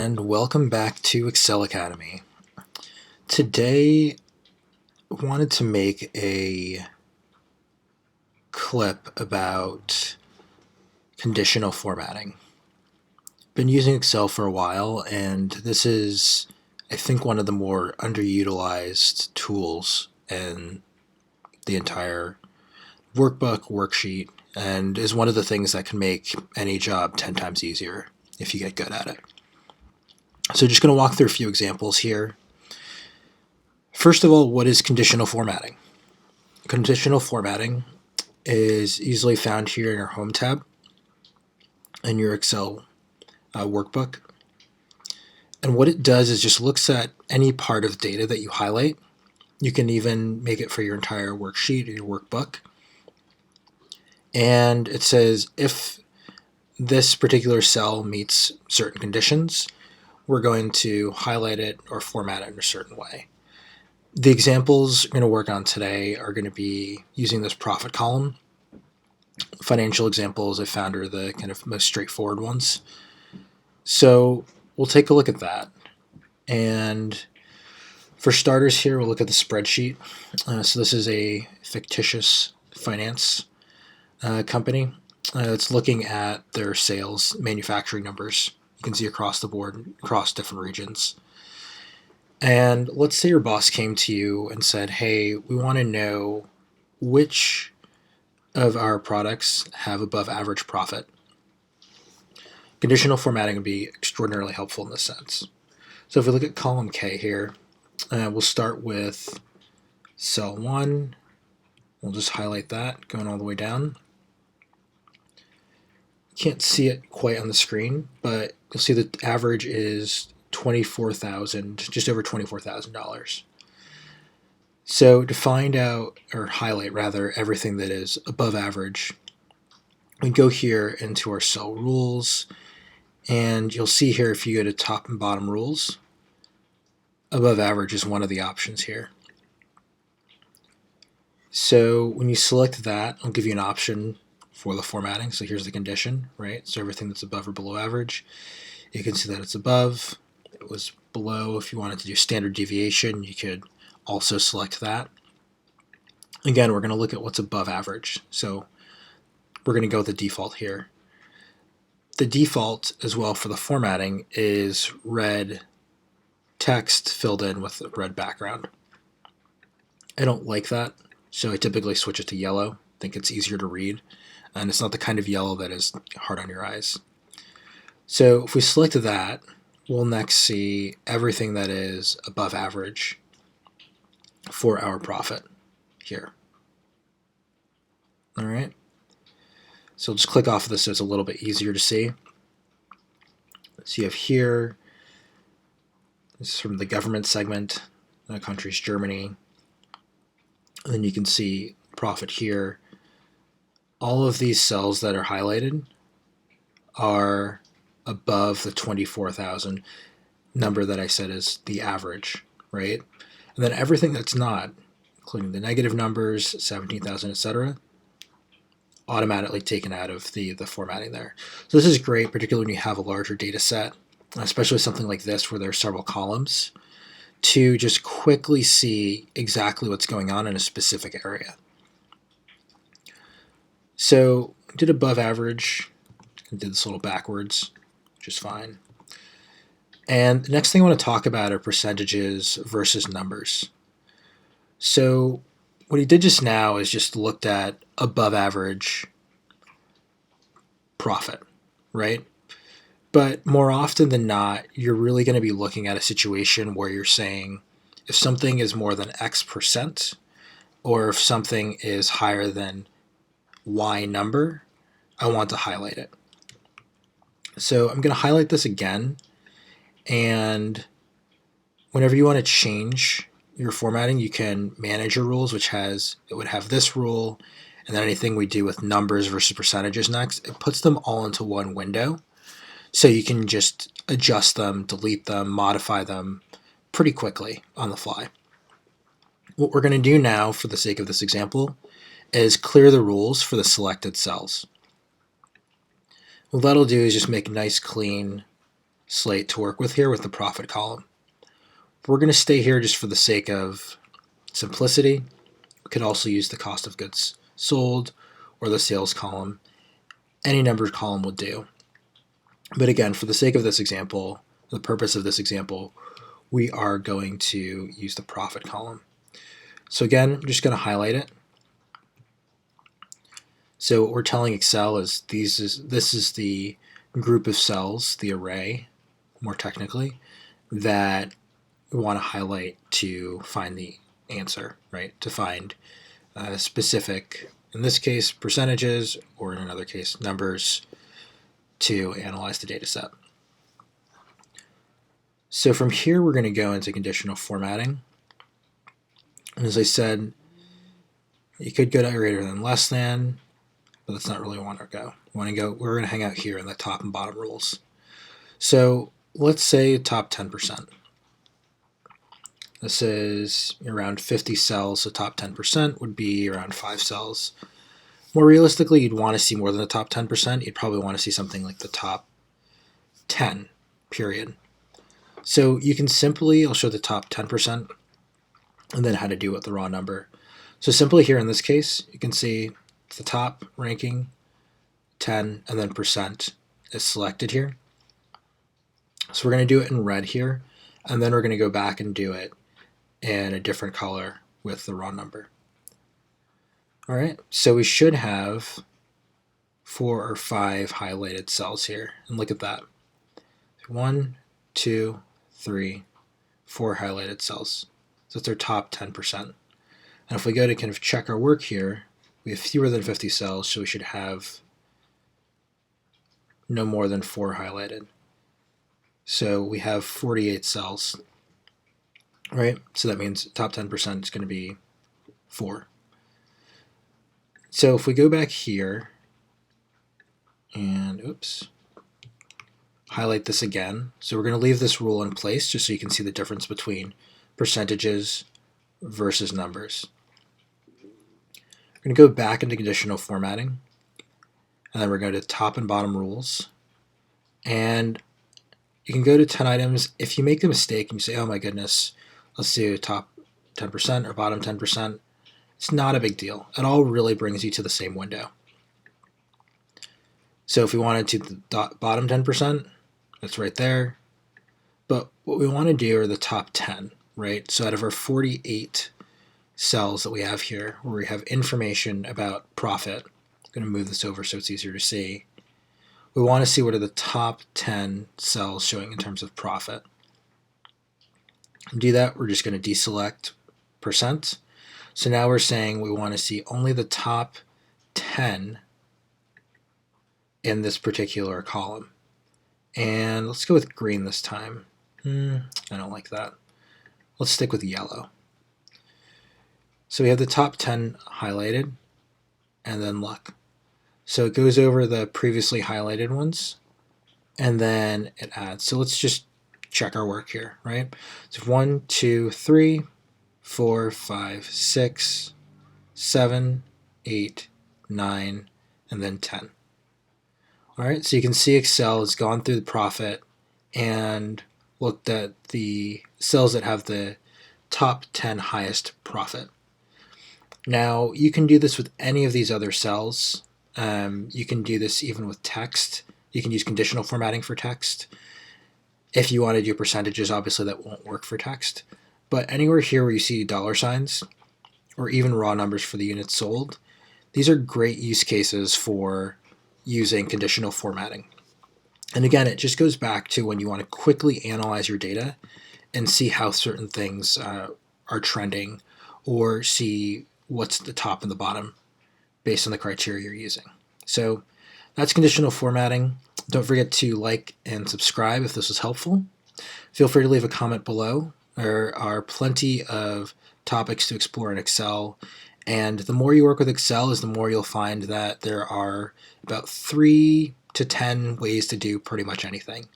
And welcome back to Excel Academy. Today, I wanted to make a clip about conditional formatting. Been using Excel for a while, and this is, I think, one of the more underutilized tools in the entire workbook, worksheet, and is one of the things that can make any job 10 times easier if you get good at it. So just going to walk through a few examples here. First of all, what is conditional formatting? Conditional formatting is easily found here in your Home tab in your Excel workbook. And what it does is just looks at any part of data that you highlight. You can even make it for your entire worksheet or your workbook. And it says if this particular cell meets certain conditions, we're going to highlight it or format it in a certain way. The examples we're going to work on today are going to be using this profit column. Financial examples I found are the kind of most straightforward ones. So we'll take a look at that. And for starters here, we'll look at the spreadsheet. So this is a fictitious finance company. It's looking at their sales manufacturing numbers. You can see across the board, across different regions. And let's say your boss came to you and said, hey, we want to know which of our products have above average profit. Conditional formatting would be extraordinarily helpful in this sense. So if we look at column K here, we'll start with cell 1. We'll just highlight that, going all the way down. Can't see it quite on the screen, but you'll see the average is $24,000, just over $24,000. So to find out, or highlight rather, everything that is above average, we go here into our cell rules, and you'll see here if you go to top and bottom rules, above average is one of the options here. So when you select that, I'll give you an option for the formatting. So here's the condition, right? So everything that's above or below average, you can see that it's above. It was below. If you wanted to do standard deviation, you could also select that. Again, we're going to look at what's above average. So we're going to go with the default here. The default as well for the formatting is red text filled in with a red background. I don't like that, so I typically switch it to yellow. I think it's easier to read, and it's not the kind of yellow that is hard on your eyes. So if we select that, we'll next see everything that is above average for our profit here. All right. So just click off of this so it's a little bit easier to see. So you have here, this is from the government segment, the country's Germany. And then you can see profit here. All of these cells that are highlighted are above the 24,000 number that I said is the average, right? And then everything that's not, including the negative numbers, 17,000, etc., automatically taken out of the formatting there. So this is great, particularly when you have a larger data set, especially something like this where there are several columns, to just quickly see exactly what's going on in a specific area. So did above average, did this a little backwards, which is fine. And the next thing I want to talk about are percentages versus numbers. So what he did just now is just looked at above average profit, right? But more often than not, you're really going to be looking at a situation where you're saying if something is more than X percent, or if something is higher than Y number, I want to highlight it. So I'm going to highlight this again, and whenever you want to change your formatting, you can manage your rules, it would have this rule, and then anything we do with numbers versus percentages next, it puts them all into one window. So you can just adjust them, delete them, modify them pretty quickly on the fly. What we're going to do now, for the sake of this example, is clear the rules for the selected cells. What that'll do is just make nice, clean slate to work with here with the profit column. We're going to stay here just for the sake of simplicity. We could also use the cost of goods sold or the sales column. Any numbered column will do. But again, for the sake of this example, the purpose of this example, we are going to use the profit column. So again, I'm just going to highlight it. So what we're telling Excel is this is the group of cells, the array, more technically, that we want to highlight to find the answer, right? To find specific, in this case, percentages, or in another case, numbers, to analyze the data set. So from here, we're going to go into conditional formatting. And as I said, you could go to greater than less than, but that's not really where we want to go. We're going to hang out here in the top and bottom rules. So let's say top 10%. This is around 50 cells, so top 10% would be around 5 cells. More realistically, you'd want to see more than the top 10%. You'd probably want to see something like the top 10, period. So you can simply, I'll show the top 10% and then how to do it with the raw number. So simply here in this case, you can see the top ranking, 10, and then percent is selected here. So we're going to do it in red here, and then we're going to go back and do it in a different color with the raw number. All right, so we should have 4 or 5 highlighted cells here, and look at that. 1, 2, 3, 4 highlighted cells. So that's our top 10%. And if we go to kind of check our work here, we have fewer than 50 cells, so we should have no more than 4 highlighted. So we have 48 cells, right? So that means top 10% is going to be 4. So if we go back here and, highlight this again. So we're going to leave this rule in place just so you can see the difference between percentages versus numbers. We're going to go back into conditional formatting, and then we're going to top and bottom rules. And you can go to 10 items. If you make a mistake and you say, oh my goodness, let's do top 10% or bottom 10%, it's not a big deal. It all really brings you to the same window. So if we wanted to the bottom 10%, that's right there. But what we want to do are the top 10, right? So out of our 48 cells that we have here, where we have information about profit, I'm going to move this over so it's easier to see. We want to see what are the top 10 cells showing in terms of profit. To do that, we're just going to deselect percent. So now we're saying we want to see only the top 10 in this particular column. And let's go with green this time. I don't like that. Let's stick with yellow. So we have the top 10 highlighted, and then look. So it goes over the previously highlighted ones, and then it adds. So let's just check our work here, right? So 1, 2, 3, 4, 5, 6, 7, 8, 9, and then 10. All right, so you can see Excel has gone through the profit and looked at the cells that have the top 10 highest profit. Now, you can do this with any of these other cells. You can do this even with text. You can use conditional formatting for text. If you want to do percentages, obviously that won't work for text. But anywhere here where you see dollar signs, or even raw numbers for the units sold, these are great use cases for using conditional formatting. And again, it just goes back to when you want to quickly analyze your data and see how certain things are trending, or see what's the top and the bottom based on the criteria you're using. So that's conditional formatting. Don't forget to like and subscribe if this was helpful. Feel free to leave a comment below. There are plenty of topics to explore in Excel, and the more you work with Excel is the more you'll find that there are about 3 to 10 ways to do pretty much anything.